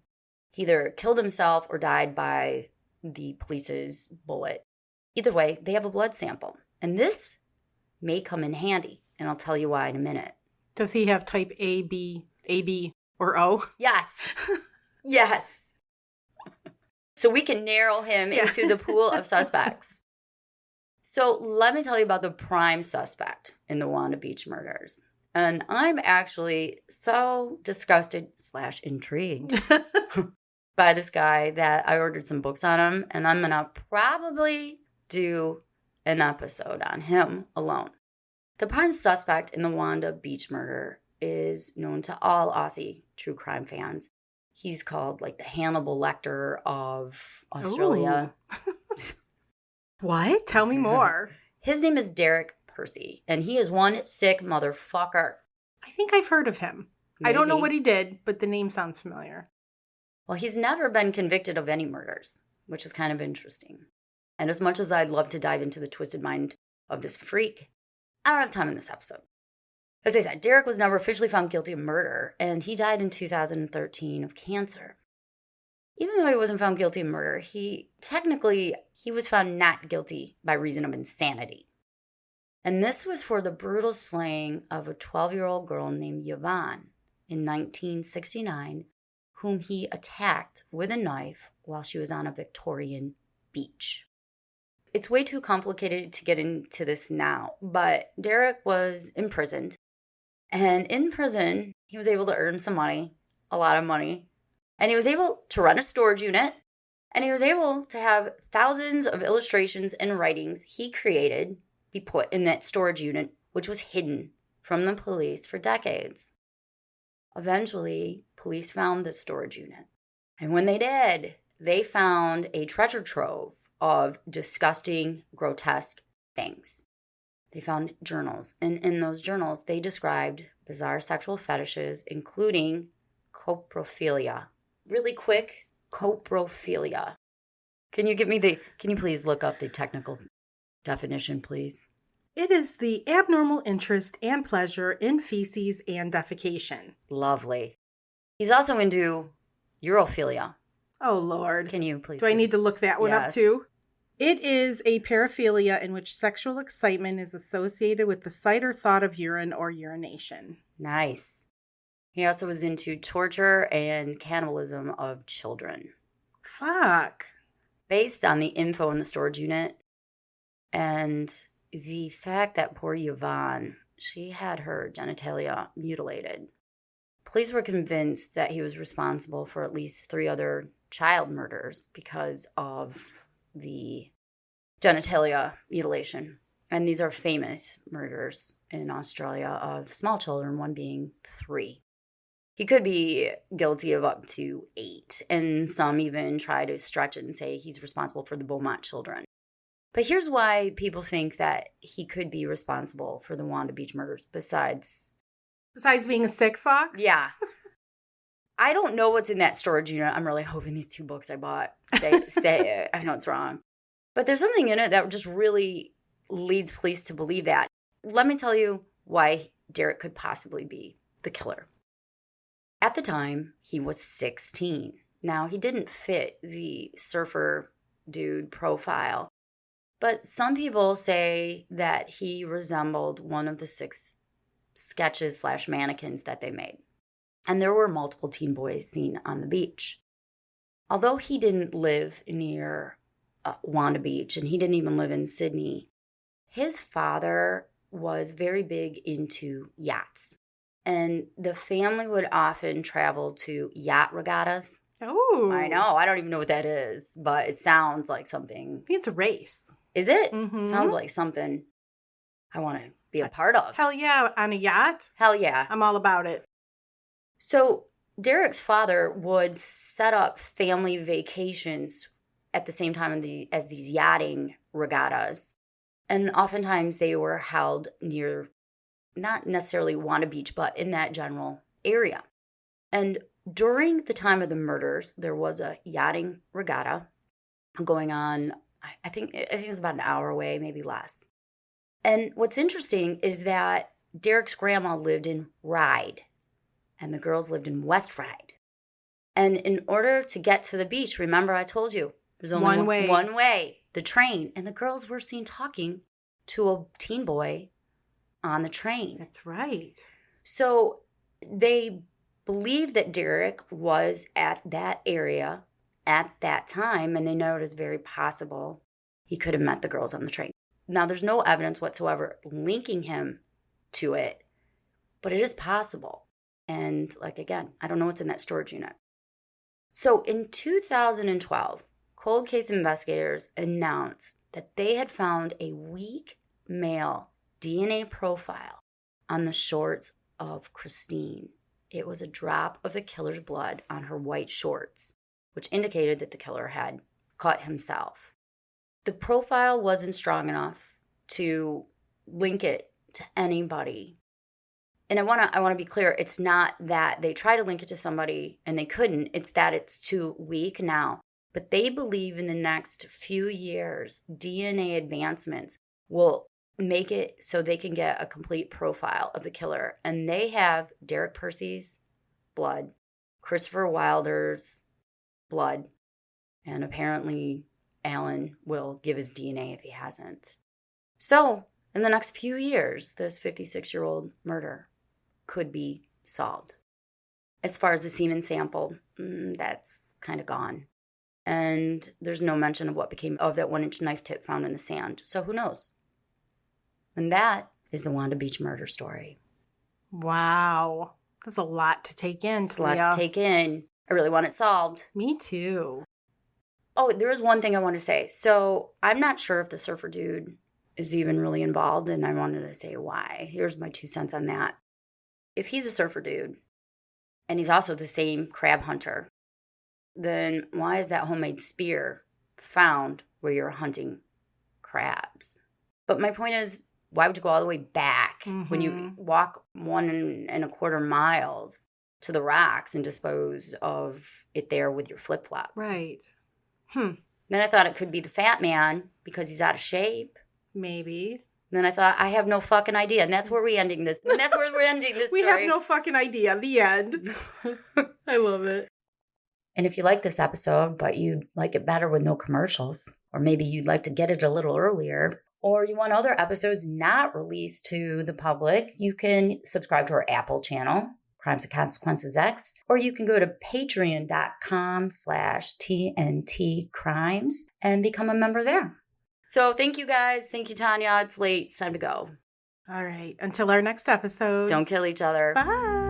He either killed himself or died by the police's bullet. Either way, they have a blood sample, and this may come in handy, and I'll tell you why in a minute. Does he have type A, B, or O? Yes. Yes. So we can narrow him into the pool of suspects. So let me tell you about the prime suspect in the Wanda Beach murders. And I'm actually so disgusted / intrigued by this guy that I ordered some books on him, and I'm going to probably do an episode on him alone. The prime suspect in the Wanda Beach murder is known to all Aussie true crime fans. He's called like the Hannibal Lector of Australia. What? Tell me more. His name is Derek Percy, and he is one sick motherfucker. I think I've heard of him. Maybe. I don't know what he did, but the name sounds familiar. Well, he's never been convicted of any murders, which is kind of interesting. And as much as I'd love to dive into the twisted mind of this freak, I don't have time in this episode. As I said, Derek was never officially found guilty of murder, and he died in 2013 of cancer. Even though he wasn't found guilty of murder, he was found not guilty by reason of insanity. And this was for the brutal slaying of a 12-year-old girl named Yvonne in 1969, whom he attacked with a knife while she was on a Victorian beach. It's way too complicated to get into this now, but Derek was imprisoned. And in prison, he was able to earn some money, a lot of money. And he was able to rent a storage unit And he was able to have thousands of illustrations and writings he created be put in that storage unit, which was hidden from the police for decades. Eventually, police found this storage unit. And when they did, they found a treasure trove of disgusting, grotesque things. They found journals, and in those journals, they described bizarre sexual fetishes, including coprophilia. Really quick, coprophilia. Can you please look up the technical definition, please? It is the abnormal interest and pleasure in feces and defecation. Lovely. He's also into urophilia. Oh, Lord. Can you please? Do I need to look that one up Yes. too? It is a paraphilia in which sexual excitement is associated with the sight or thought of urine or urination. Nice. He also was into torture and cannibalism of children. Fuck. Based on the info in the storage unit and the fact that poor Yvonne, she had her genitalia mutilated. Police were convinced that he was responsible for at least 3 other child murders because of the genitalia mutilation. And these are famous murders in Australia of small children, one being 3. He could be guilty of up to 8, and some even try to stretch it and say he's responsible for the Beaumont children. But here's why people think that he could be responsible for the Wanda Beach murders, besides being a sick fuck? Yeah. I don't know what's in that storage unit. I'm really hoping these 2 books I bought say it. I know it's wrong. But there's something in it that just really leads police to believe that. Let me tell you why Derek could possibly be the killer. At the time, he was 16. Now, he didn't fit the surfer dude profile, but some people say that he resembled one of the 6 sketches / mannequins that they made. And there were multiple teen boys seen on the beach. Although he didn't live near Wanda Beach, and he didn't even live in Sydney, his father was very big into yachts. And the family would often travel to yacht regattas. Oh. I know. I don't even know what that is, but it sounds like something. I think it's a race. Is it? Mm-hmm. Sounds like something I want to be a part of. Hell yeah. On a yacht? Hell yeah. I'm all about it. So Derek's father would set up family vacations at the same time as these yachting regattas. And oftentimes they were held near, not necessarily Wanda Beach, but in that general area. And during the time of the murders, there was a yachting regatta going on, I think it was about an hour away, maybe less. And what's interesting is that Derek's grandma lived in Ryde, and the girls lived in West Ryde. And in order to get to the beach, remember I told you, there's only one way, the train. And the girls were seen talking to a teen boy on the train. That's right. So they believed that Derek was at that area at that time, and they know it is very possible he could have met the girls on the train. Now, there's no evidence whatsoever linking him to it, but it is possible. And again, I don't know what's in that storage unit. So in 2012, cold case investigators announced that they had found a weak male DNA profile on the shorts of Christine. It was a drop of the killer's blood on her white shorts, which indicated that the killer had cut himself. The profile wasn't strong enough to link it to anybody. And I want to be clear, it's not that they tried to link it to somebody and they couldn't. It's that it's too weak now. But they believe in the next few years, DNA advancements will make it so they can get a complete profile of the killer. And they have Derek Percy's blood, Christopher Wilder's blood, and apparently Alan will give his DNA if he hasn't. So in the next few years, this 56-year-old murder could be solved. As far as the semen sample, that's kind of gone. And there's no mention of what became of that 1-inch knife tip found in the sand. So who knows? And that is the Wanda Beach murder story. Wow. That's a lot to take in, It's a lot to take in. I really want it solved. Me too. Oh, there is one thing I want to say. So I'm not sure if the surfer dude is even really involved, and I wanted to say why. Here's my 2 cents on that. If he's a surfer dude, and he's also the same crab hunter, then why is that homemade spear found where you're hunting crabs? But my point is, why would you go all the way back when you walk 1.25 miles to the rocks and dispose of it there with your flip-flops? Right. Then I thought it could be the fat man because he's out of shape. Maybe. Then I thought, I have no fucking idea. And that's where we're ending this. And that's where we're ending this We story. have no fucking idea. The end. I love it. And if you like this episode, but you'd like it better with no commercials, or maybe you'd like to get it a little earlier, or you want other episodes not released to the public, you can subscribe to our Apple channel, Crimes and Consequences X, or you can go to patreon.com/TNT Crimes and become a member there. So thank you guys. Thank you, Tanya. It's late. It's time to go. All right. Until our next episode. Don't kill each other. Bye.